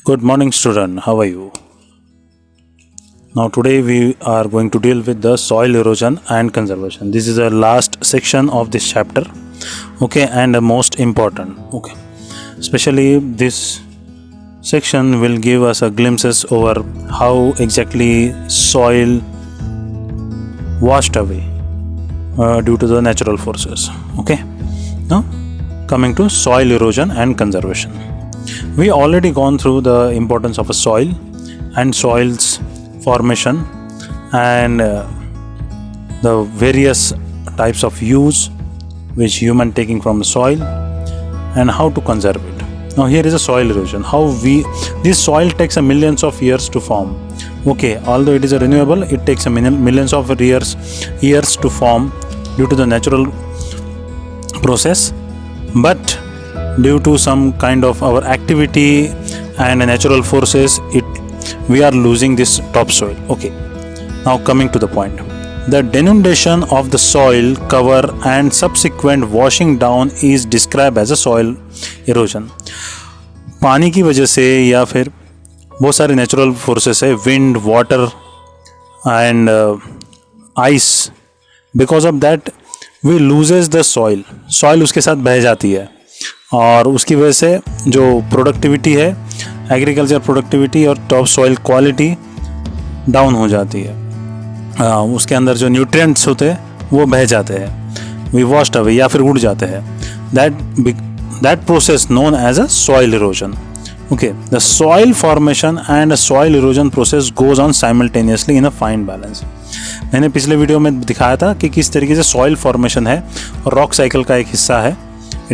Good morning, student. How are you? Now, today we are going to deal with the soil erosion and conservation. This is the last section of this chapter, okay, and the most important, okay. Especially this section will give us a glimpses over how exactly soil washed away due to the natural forces, okay. Now, coming to soil erosion and conservation. We already gone through the importance of a soil and soil's formation and the various types of use which human taking from soil and how to conserve it. Now here is a soil erosion. This soil takes a millions of years to form. Okay, although it is a renewable, it takes a millions of years to form due to the natural process, but due to some kind of our activity and natural forces, we are losing this topsoil. Okay, now coming to the point, the denudation of the soil cover and subsequent washing down is described as a soil erosion. पानी की वजह से या फिर बहुत सारे natural forces है, wind, water and ice, because of that we loses the soil उसके साथ बह जाती है और उसकी वजह से जो प्रोडक्टिविटी है, एग्रीकल्चर प्रोडक्टिविटी और टॉप सॉइल क्वालिटी डाउन हो जाती है। उसके अंदर जो न्यूट्रिएंट्स होते हैं वो बह जाते हैं, वी वॉश्ड अवे या फिर उड़ जाते हैं। That process known as a soil erosion. Okay, the soil formation and soil erosion process goes on simultaneously in a fine balance. मैंने पिछले वीडियो में दिखाया था कि किस तरीके से सॉइल फॉर्मेशन है और रॉक साइकिल का एक हिस्सा है।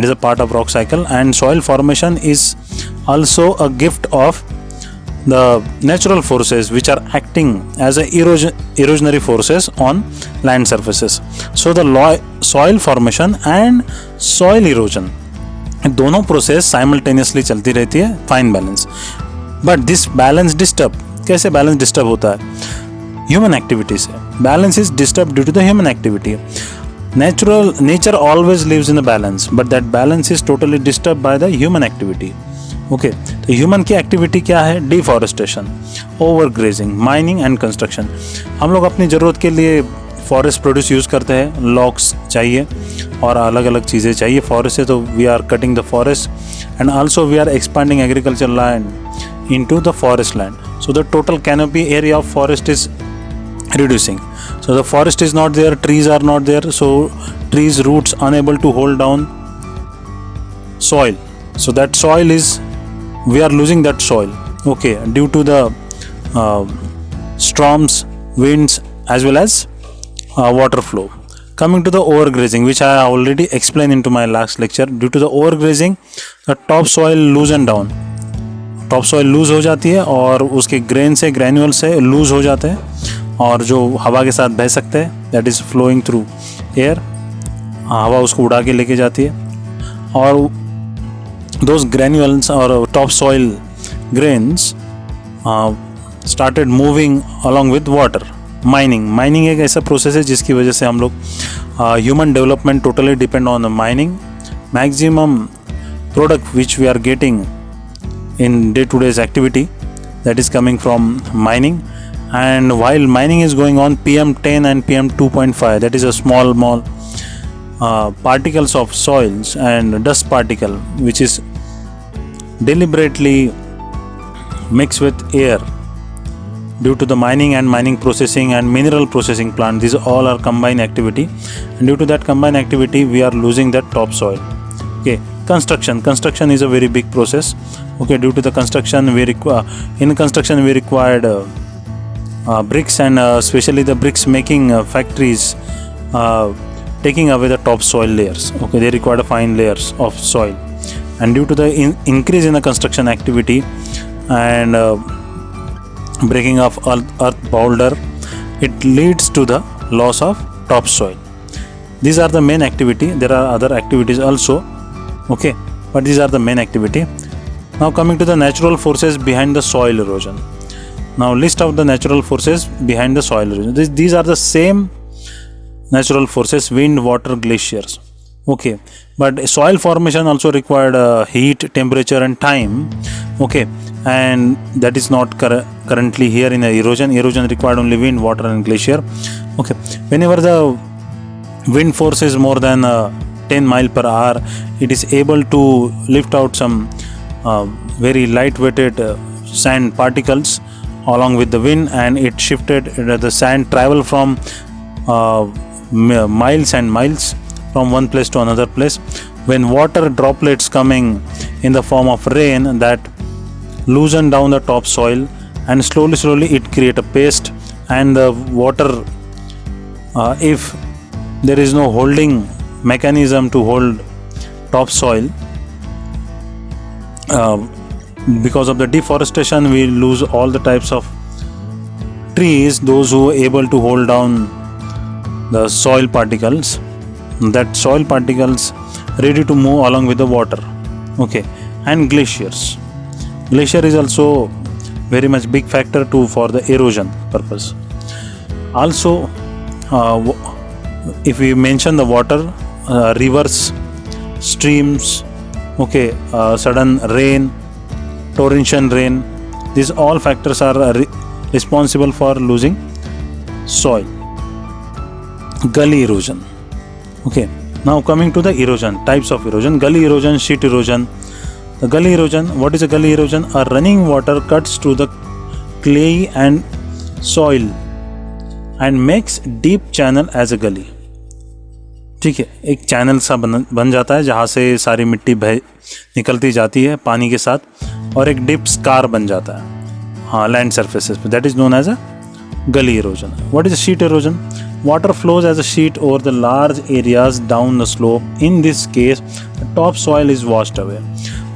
It is a part of rock cycle, and soil formation is also a gift of the natural forces which are acting as a erosionary forces on land surfaces. So the soil formation and soil erosion, दोनों process simultaneously चलती रहती है, fine balance. But this balance disturb, कैसे balance disturb होता है? Human activity से। Balance is disturb due to the human activity. Nature always lives in a balance, but that balance is totally disturbed by the human activity. Okay, तो human की activity क्या है? Deforestation, overgrazing, mining and construction. हम लोग अपनी ज़रूरत के लिए फॉरेस्ट प्रोड्यूस यूज़ करते हैं, लॉग्स चाहिए और अलग अलग चीज़ें चाहिए फॉरेस्ट से, तो we are cutting the forest and also we are expanding agriculture land into the forest land, so the total canopy area of forest is reducing. So the forest is not there, trees are not there, so trees roots unable to hold down soil, so that soil is, we are losing that soil, okay, due to the storms, winds as well as water flow. Coming to the overgrazing, which I already explained into my last lecture, due to the overgrazing the topsoil loosen down, topsoil lose हो जाती है और उसके grain से, granule से loose हो जाते हैं और जो हवा के साथ बह सकते हैं, that is flowing through air, हवा उसको उड़ा के लेके जाती है और दोज ग्रैन्यूल्स और top soil grains started moving along with water. Mining एक ऐसा प्रोसेस है जिसकी वजह से हम लोग human development totally depend on mining. Maximum product which we are getting in day-to-day's activity, that is coming from mining. And while mining is going on, PM10 and PM2.5, that is a small particles of soils and dust particle which is deliberately mixed with air due to the mining and mining processing and mineral processing plant. These all are combined activity, and due to that combined activity we are losing that topsoil. Okay, construction is a very big process. Okay, due to the construction we required bricks, and especially the bricks making factories taking away the topsoil layers. Okay, they require fine layers of soil, and due to the increase in the construction activity and breaking of earth boulder, it leads to the loss of topsoil. These are the main activity. There are other activities also, okay, but these are the main activity. Now coming to the natural forces behind the soil erosion. Now list out the natural forces behind the soil erosion. These are the same natural forces: wind, water, glaciers. Okay, but soil formation also required heat, temperature and time. Okay, and that is not currently here in the erosion. Erosion required only wind, water and glacier. Okay, whenever the wind force is more than 10 mile per hour, it is able to lift out some very lightweighted sand particles along with the wind, and it shifted the sand travel from miles and miles from one place to another place. When water droplets coming in the form of rain, that loosen down the topsoil, and slowly it create a paste, and the water, if there is no holding mechanism to hold topsoil, because of the deforestation we lose all the types of trees, those who are able to hold down the soil particles, that soil particles ready to move along with the water. Okay, and glaciers. Glacier is also very much big factor too for the erosion purpose. Also, if we mention the water, rivers, streams, okay, sudden rain, torrential rain, these all factors are responsible for losing soil. Gully erosion. Okay, now coming to the erosion, types of erosion. Gully erosion, sheet erosion. The gully erosion, what is a gully erosion? A running water cuts through the clay and soil and makes deep channel as a gully. ठीक है, एक channel सा बन जाता है जहाँ से सारी मिट्टी बह निकलती जाती है पानी के साथ, और एक डीप स्कार बन जाता है, हाँ, लैंड सरफेसेस पे. That is known as a gully erosion. What is sheet erosion? Water flows as a sheet over the large areas down the slope. In this case top soil is washed away.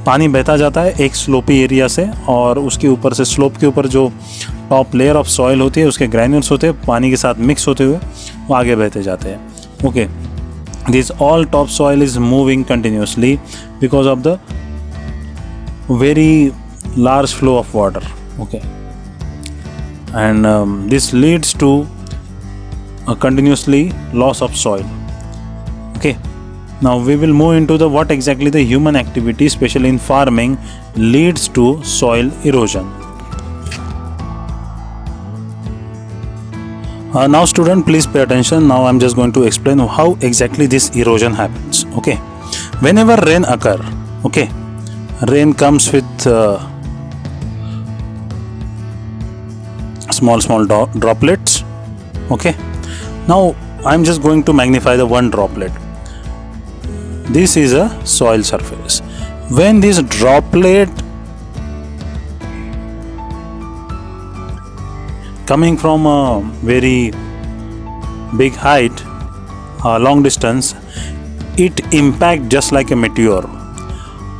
पानी बहता जाता है एक sloppy area से, और उसके ऊपर से स्लोप के ऊपर जो टॉप लेयर ऑफ सॉइल होती है, उसके ग्रैन्यूल्स होते हैं, पानी के साथ मिक्स होते हुए वो आगे बहते जाते हैं. Okay, this all topsoil is moving continuously because of the very large flow of water. Okay, and this leads to a continuously loss of soil. Okay, now we will move into the what exactly the human activity, especially in farming, leads to soil erosion. Now student, please pay attention. Now I'm just going to explain how exactly this erosion happens. Okay, whenever rain occur, okay, rain comes with small droplets. Okay, now I'm just going to magnify the one droplet. This is a soil surface. When this droplet coming from a very big height, long distance, it impact just like a meteor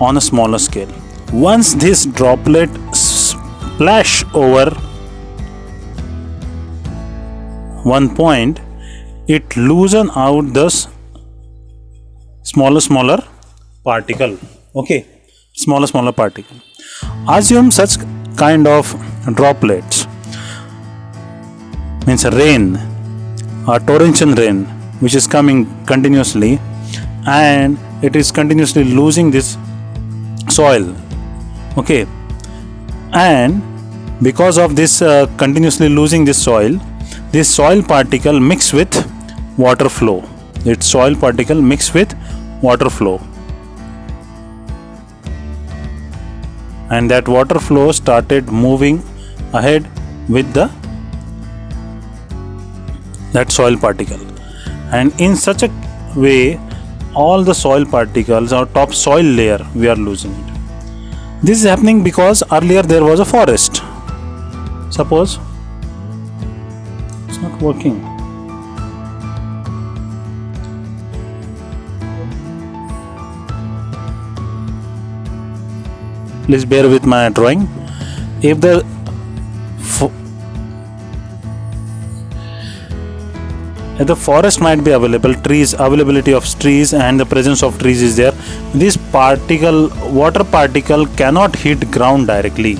on a smaller scale. Once this droplet splash over one point, it loosen out the smaller particle. Okay, smaller particle. Assume such kind of droplets, means rain, a torrential rain which is coming continuously, and it is continuously losing this soil. Okay, and because of this continuously losing this soil particle mix with water flow. Its soil particle mix with water flow, and that water flow started moving ahead with that soil particle, and in such a way all the soil particles or top soil layer we are losing it. This is happening because earlier there was a forest. Suppose it's not working. Please bear with my drawing. If the forest might be available, availability of trees and the presence of trees is there, this water particle cannot hit ground directly.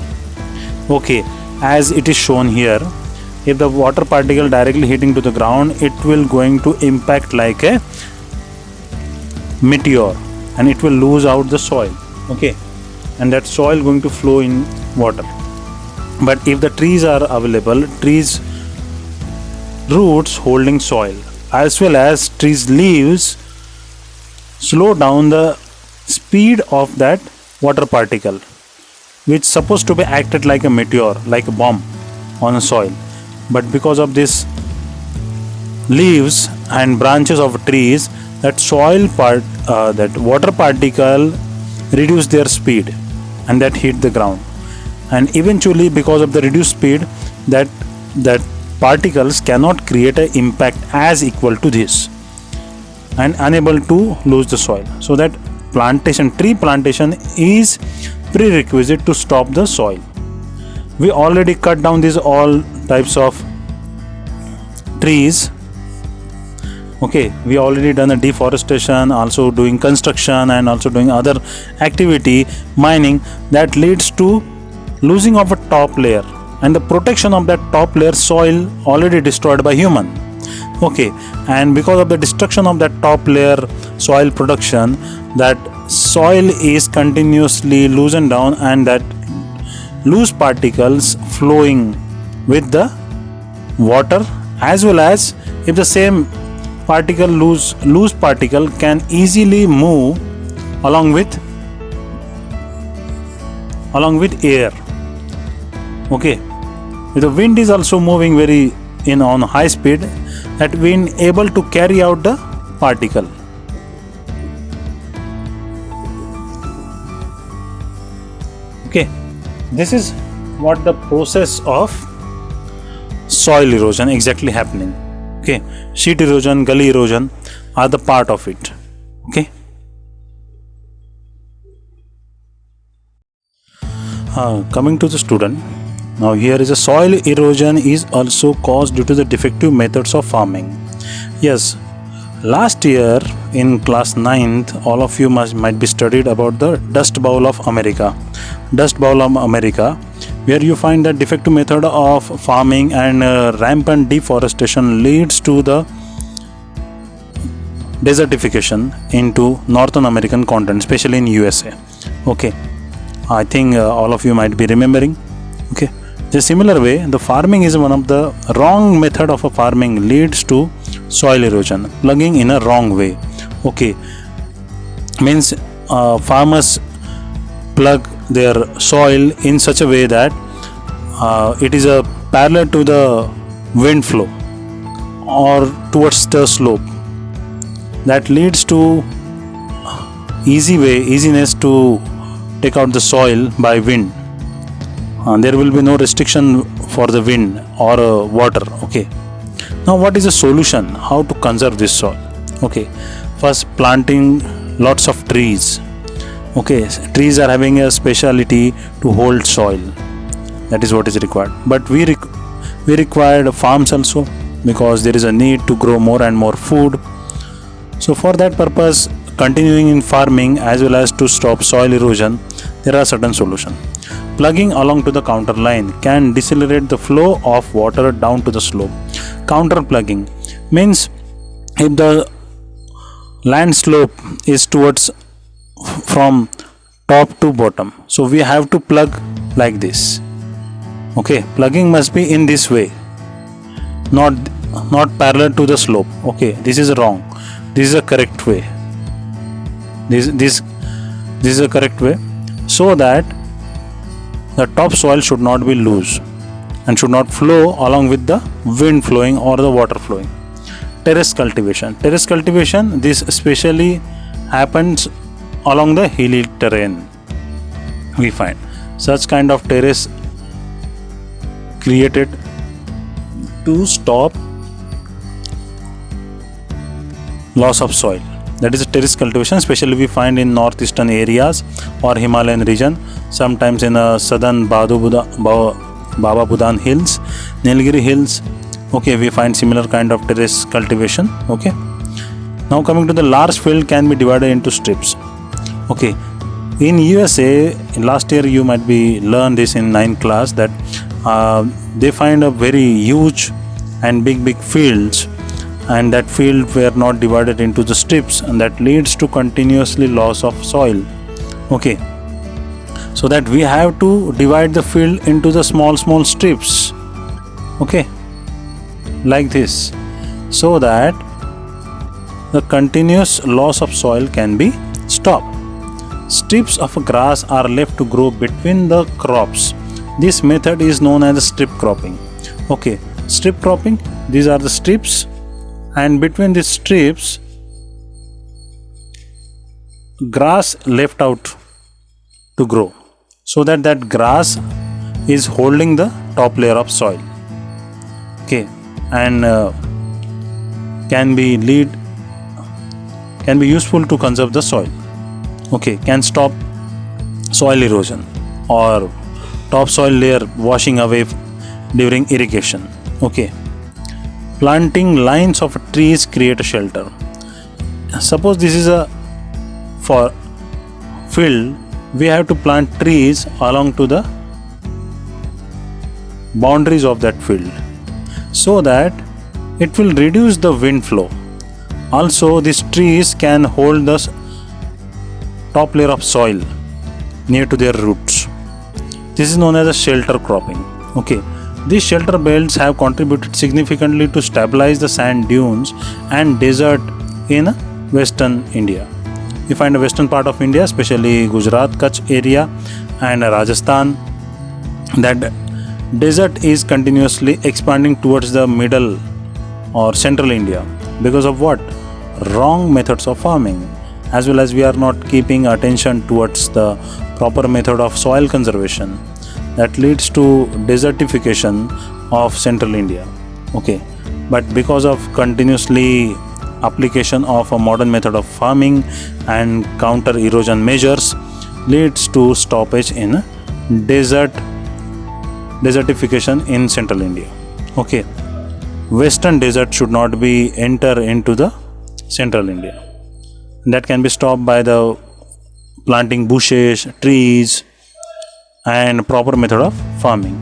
Okay, as it is shown here, if the water particle directly hitting to the ground, it will going to impact like a meteor, and it will lose out the soil. Okay, and that soil going to flow in water. But if the trees are available, trees roots holding soil as well as trees leaves slow down the speed of that water particle, which supposed to be acted like a meteor, like a bomb on a soil. But because of this leaves and branches of trees, that that water particle reduce their speed and that hit the ground. And eventually, because of the reduced speed, that particles cannot create an impact as equal to this and unable to lose the soil. So that tree plantation is prerequisite to stop the soil. We already cut down these all types of trees. Okay, we already done a deforestation, also doing construction and also doing other activity, mining, that leads to losing of a top layer, and the protection of that top layer soil already destroyed by human. Okay, and because of the destruction of that top layer soil production, that soil is continuously loosened down, and that loose particles flowing with the water, as well as if the same particle loose particle can easily move along with air. Okay, if the wind is also moving very on high speed, that wind able to carry out the particle. Okay, this is what the process of soil erosion exactly happening. Okay, sheet erosion, gully erosion are the part of it. Okay, coming to the student. Now here is a soil erosion is also caused due to the defective methods of farming. Yes, last year in class 9th, all of you might be studied about the Dust Bowl of America. Dust Bowl of America, where you find that defective method of farming and rampant deforestation leads to the desertification into Northern American continent, especially in USA. Okay, I think all of you might be remembering. Okay, the similar way, the farming is one of the wrong method of a farming leads to soil erosion, plugging in a wrong way. Okay, means farmers plug their soil in such a way that it is a parallel to the wind flow or towards the slope. That leads to easiness to take out the soil by wind. There will be no restriction for the wind or water. Okay, now what is the solution? How to conserve this soil? Okay, first planting lots of trees. Okay, trees are having a speciality to hold soil. That is what is required. But we required farms also, because there is a need to grow more and more food. So for that purpose, continuing in farming as well as to stop soil erosion, there are certain solutions. Plugging along to the counter line can decelerate the flow of water down to the slope. Counter plugging means if the land slope is towards from top to bottom, so we have to plug like this. Okay, plugging must be in this way, not parallel to the slope. Okay, this is wrong. This is a correct way. This is a correct way, so that the topsoil should not be loose and should not flow along with the wind flowing or the water flowing. Terrace cultivation. Terrace cultivation, this especially happens along the hilly terrain. We find such kind of terrace created to stop loss of soil. That is a terrace cultivation, especially we find in northeastern areas or Himalayan region, sometimes in southern Baba Budan hills, Nilgiri hills. Okay, we find similar kind of terrace cultivation. Okay, now coming to the large field can be divided into strips. Okay, in USA last year you might be learned this in 9th class that they find a very huge and big fields, and that field were not divided into the strips, and that leads to continuously loss of soil. Okay, so that we have to divide the field into the small strips, okay, like this, so that the continuous loss of soil can be stopped. Strips of grass are left to grow between the crops. This method is known as strip cropping. Okay, strip cropping, these are the strips, and between these strips grass left out to grow, so that grass is holding the top layer of soil, okay, and can be useful to conserve the soil, okay, can stop soil erosion or topsoil layer washing away during irrigation, okay. Planting lines of trees create a shelter. Suppose this is a for field, we have to plant trees along to the boundaries of that field, so that it will reduce the wind flow. Also, these trees can hold the top layer of soil near to their roots. This is known as a shelter cropping, okay. These shelter belts have contributed significantly to stabilize the sand dunes and desert in western India. You find the western part of India, especially Gujarat, Kutch area and Rajasthan, that desert is continuously expanding towards the middle or central India because of what? Wrong methods of farming, as well as we are not keeping attention towards the proper method of soil conservation. That leads to desertification of central India, okay. But because of continuously application of a modern method of farming and counter erosion measures, leads to stoppage in desertification in central India, okay. Western desert should not be enter into the central India. That can be stopped by the planting bushes, trees and proper method of farming,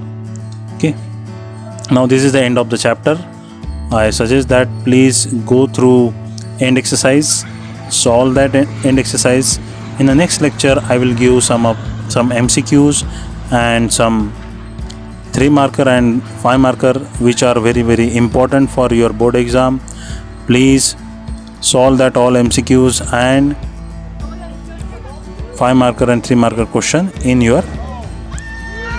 okay. Now this is the end of the chapter. I suggest that please go through end exercise, solve that end exercise. In the next lecture I will give some MCQs and some 3 marker and 5 marker which are very important for your board exam. Please solve that all MCQs and 5 marker and 3 marker question in your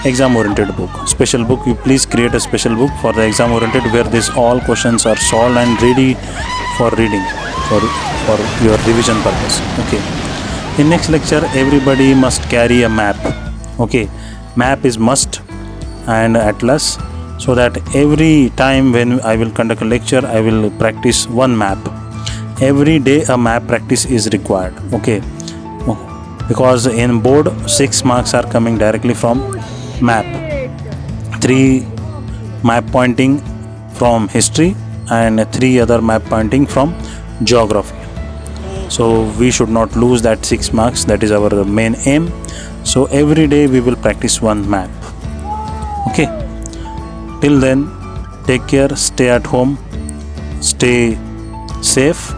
exam oriented book, special book. You please create a special book for the exam oriented where these all questions are solved and ready for reading for your revision purpose, okay. In next lecture everybody must carry a map, okay. Map is must and atlas, so that every time when I will conduct a lecture I will practice one map. Every day a map practice is required, okay, because in board 6 marks are coming directly from map, 3 map pointing from history and 3 other map pointing from geography. So we should not lose that 6 marks. That is our main aim. So every day we will practice one map, okay. Till then, take care, stay at home, stay safe,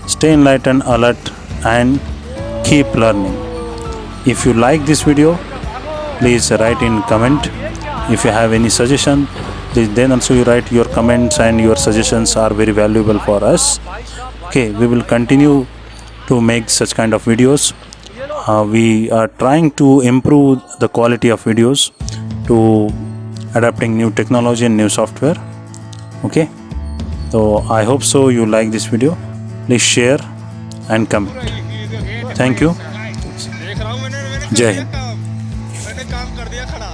stay enlightened, alert and keep learning. If you like this video, please write in comment. If you have any suggestion, then also you write your comments, and your suggestions are very valuable for us, okay. We will continue to make such kind of videos. We are trying to improve the quality of videos to adapting new technology and new software, okay. So I hope so you like this video. Please share and comment. Thank you. Jai Hind. काम कर दिया खड़ा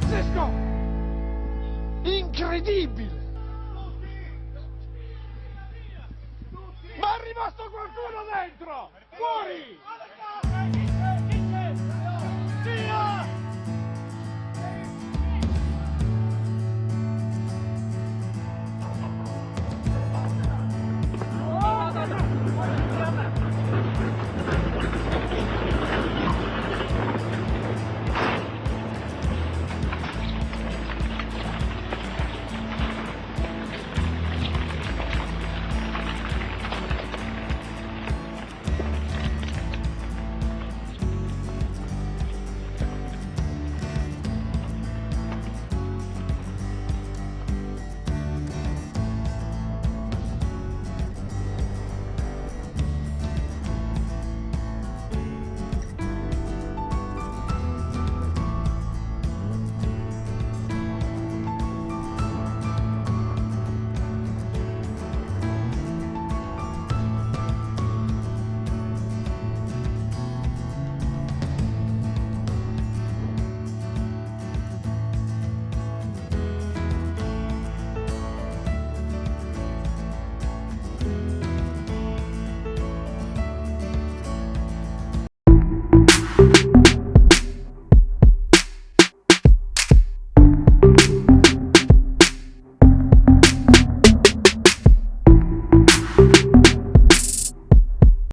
Pazzesco! Incredibile! Ma è rimasto qualcuno dentro! Fuori!